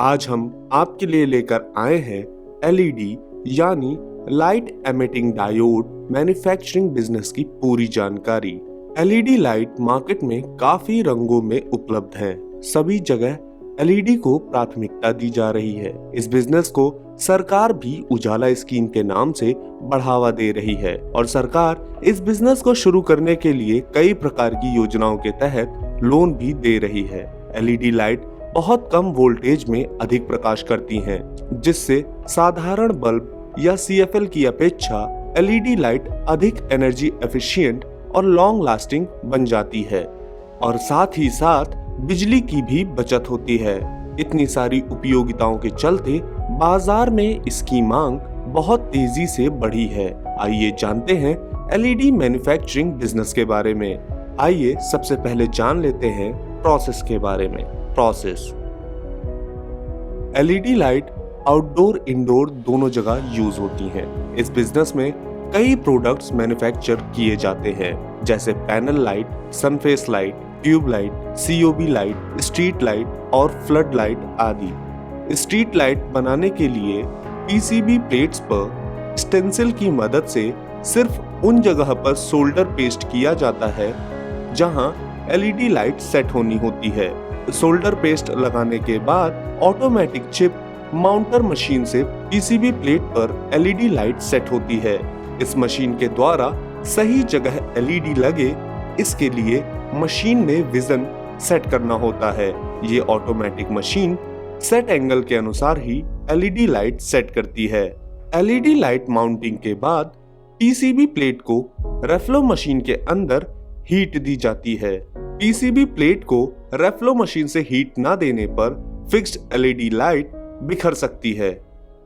आज हम आपके लिए लेकर आए हैं एलईडी यानी light emitting diode manufacturing business की पूरी जानकारी। एलईडी लाइट मार्केट में काफी रंगों में उपलब्ध है। सभी जगह एलईडी को प्राथमिकता दी जा रही है। इस बिजनेस को सरकार भी उजाला स्कीम के नाम से बढ़ावा दे रही है और सरकार इस बिजनेस को शुरू करने के लिए कई प्रकार की योजनाओं के तहत लोन भी दे रही है। एलईडी लाइट बहुत कम वोल्टेज में अधिक प्रकाश करती हैं, जिससे साधारण बल्ब या सीएफएल की अपेक्षा एलईडी लाइट अधिक एनर्जी एफिशिएंट और लॉन्ग लास्टिंग बन जाती है और साथ ही साथ बिजली की भी बचत होती है। इतनी सारी उपयोगिताओं के चलते बाजार में इसकी मांग बहुत तेजी से बढ़ी है। आइए जानते हैं एलईडी मैन्युफैक्चरिंग बिजनेस के बारे में। आइए सबसे पहले जान लेते हैं प्रोसेस के बारे में। Process, LED light outdoor indoor दोनों जगह यूज होती हैं। इस बिजनेस में कई प्रोडक्ट्स मैन्युफैक्चर किए जाते हैं, जैसे panel light, surface light, tube light, COB light, street light और फ्लड लाइट आदि। स्ट्रीट लाइट बनाने के लिए पीसीबी प्लेट्स पर स्टेंसिल की मदद से सिर्फ उन जगह पर सोल्डर पेस्ट किया जाता है जहां एलईडी लाइट सेट होनी होती है। सोल्डर पेस्ट लगाने के बाद ऑटोमेटिक चिप माउंटर मशीन से पीसीबी प्लेट पर एलईडी लाइट सेट होती है। इस मशीन के द्वारा सही जगह एलईडी लगे, इसके लिए मशीन में विजन सेट करना होता है। ये ऑटोमेटिक मशीन सेट एंगल के अनुसार ही एलईडी लाइट सेट करती है। एलईडी लाइट माउंटिंग के बाद पीसीबी प्लेट को रेफ्लो मशीन के अंदर हीट दी जाती है। पीसीबी प्लेट को रेफ्लो मशीन से हीट ना देने पर फिक्स्ड एलईडी लाइट बिखर सकती है।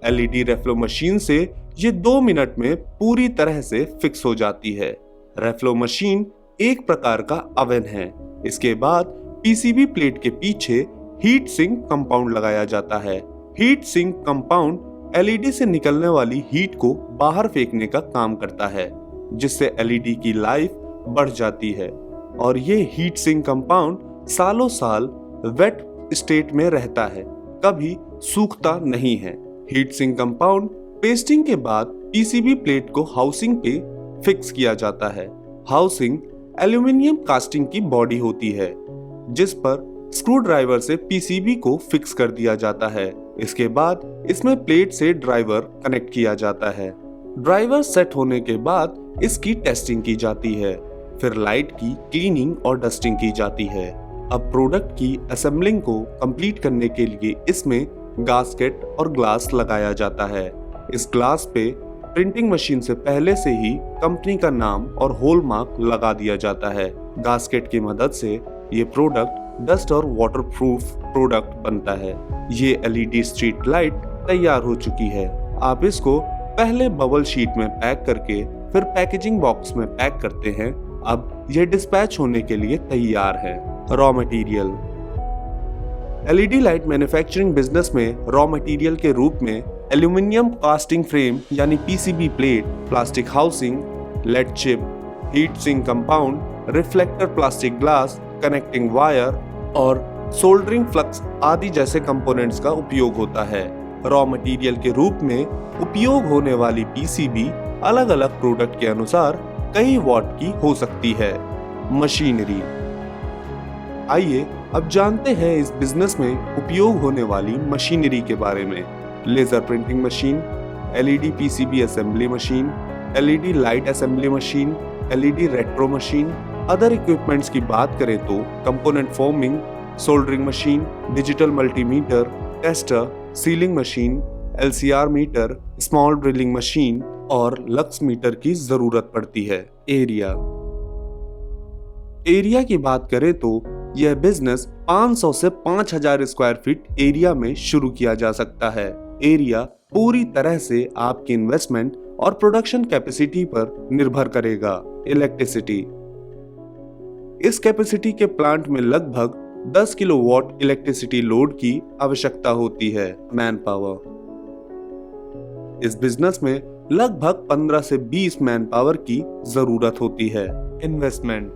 एलईडी रेफ्लो मशीन से ये 2 मिनट में पूरी तरह से फिक्स हो जाती है। रेफ्लो मशीन एक प्रकार का ओवन है। इसके बाद पीसीबी प्लेट के पीछे हीट सिंक कंपाउंड लगाया जाता है। हीट सिंक कंपाउंड एलईडी से निकलने वाली हीट को बाहर फेंकने का काम करता है, जिससे एलईडी की लाइफ बढ़ जाती है और ये हीट सिंक कंपाउंड सालों साल वेट स्टेट में रहता है, कभी सूखता नहीं है। हीट सिंक कंपाउंड पेस्टिंग के बाद पीसीबी प्लेट को हाउसिंग पे फिक्स किया जाता है। हाउसिंग एल्यूमिनियम कास्टिंग की बॉडी होती है, जिस पर स्क्रू ड्राइवर से पीसीबी को फिक्स कर दिया जाता है। इसके बाद इसमें प्लेट से ड्राइवर कनेक्ट किया जाता है। ड्राइवर सेट होने के बाद इसकी टेस्टिंग की जाती है, फिर लाइट की क्लीनिंग और डस्टिंग की जाती है। अब प्रोडक्ट की असेंबलिंग को कंप्लीट करने के लिए इसमें गास्केट और ग्लास लगाया जाता है। इस ग्लास पे प्रिंटिंग मशीन से पहले से ही कंपनी का नाम और होल मार्क लगा दिया जाता है। गास्केट की मदद से ये प्रोडक्ट डस्ट और वाटरप्रूफ प्रोडक्ट बनता है। ये एलईडी स्ट्रीट लाइट तैयार हो चुकी है। आप इसको पहले बबल शीट में पैक करके फिर पैकेजिंग बॉक्स में पैक करते हैं। अब यह डिस्पैच होने के लिए तैयार है। Raw material, LED light manufacturing business में रॉ मटेरियल के रूप में एल्यूमिनियम कास्टिंग फ्रेम यानी PCB plate, plastic housing, LED chip, heat sink compound, reflector plastic glass, connecting wire और सोल्डरिंग फ्लक्स आदि जैसे कंपोनेंट्स का उपयोग होता है। रॉ मटेरियल के रूप में उपयोग होने वाली पीसीबी अलग अलग प्रोडक्ट के अनुसार कई वॉट की हो सकती है। मशीनरी, आइए अब जानते हैं इस बिजनेस में उपयोग होने वाली मशीनरी के बारे में। Laser printing machine, LED PCB assembly machine, LED light assembly machine, LED retro machine. Other equipments की बात करें तो component forming, soldering machine, digital multimeter, tester, sealing machine, LCR meter, small drilling machine और lux meter की जरूरत पड़ती है। Area की बात करें तो यह बिजनेस 500 से 5000 स्क्वायर फीट एरिया में शुरू किया जा सकता है। एरिया पूरी तरह से आपकी इन्वेस्टमेंट और प्रोडक्शन कैपेसिटी पर निर्भर करेगा। इलेक्ट्रिसिटी, इस कैपेसिटी के प्लांट में लगभग 10 किलोवाट इलेक्ट्रिसिटी लोड की आवश्यकता होती है। मैन पावर, इस बिजनेस में लगभग 15 से 20 मैन पावर की जरूरत होती है। इन्वेस्टमेंट,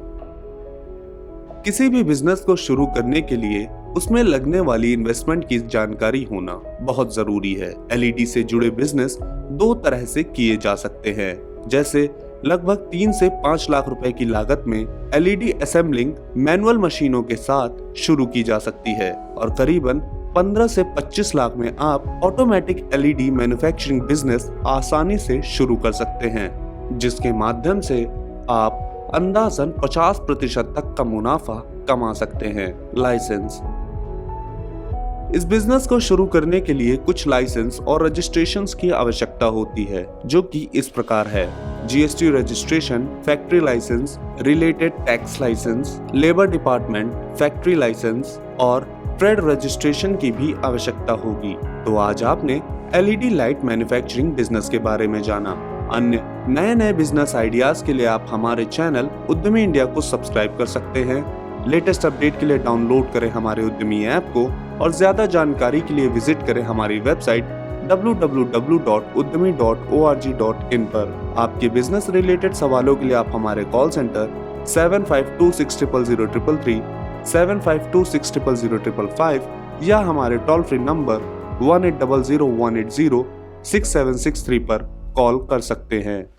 किसी भी बिजनेस को शुरू करने के लिए उसमें लगने वाली इन्वेस्टमेंट की जानकारी होना बहुत जरूरी है। एलईडी से जुड़े बिजनेस दो तरह से किए जा सकते हैं, जैसे लगभग 3 से 5 लाख रुपए की लागत में एलईडी असेंबलिंग मैनुअल मशीनों के साथ शुरू की जा सकती है और करीबन 15 से 25 लाख में आप ऑटोमेटिक एलईडी मैन्युफैक्चरिंग बिजनेस आसानी से शुरू कर सकते हैं, जिसके माध्यम से आप अंदाजन 50% तक का मुनाफा कमा सकते हैं। लाइसेंस। इस बिजनेस को शुरू करने के लिए कुछ लाइसेंस और रजिस्ट्रेशंस की आवश्यकता होती है, जो कि इस प्रकार है: GST registration, factory licence, related tax licence, labour department, factory licence और ट्रेड रजिस्ट्रेशन की भी आवश्यकता होगी। तो आज आपने एलईडी लाइट मैन्युफैक्चरिंग बिजनेस के बारे में जाना। अन्य नए बिजनेस आइडियाज के लिए आप हमारे चैनल उद्यमी इंडिया को सब्सक्राइब कर सकते हैं। लेटेस्ट अपडेट के लिए डाउनलोड करें हमारे उद्यमी ऐप को और ज्यादा जानकारी के लिए विजिट करें हमारी वेबसाइट www.udyami.org.in पर। आपके बिजनेस रिलेटेड सवालों के लिए आप हमारे कॉल सेंटर 75260033, 75260055 या हमारे टोल फ्री नंबर 180018067663 पर कॉल कर सकते हैं।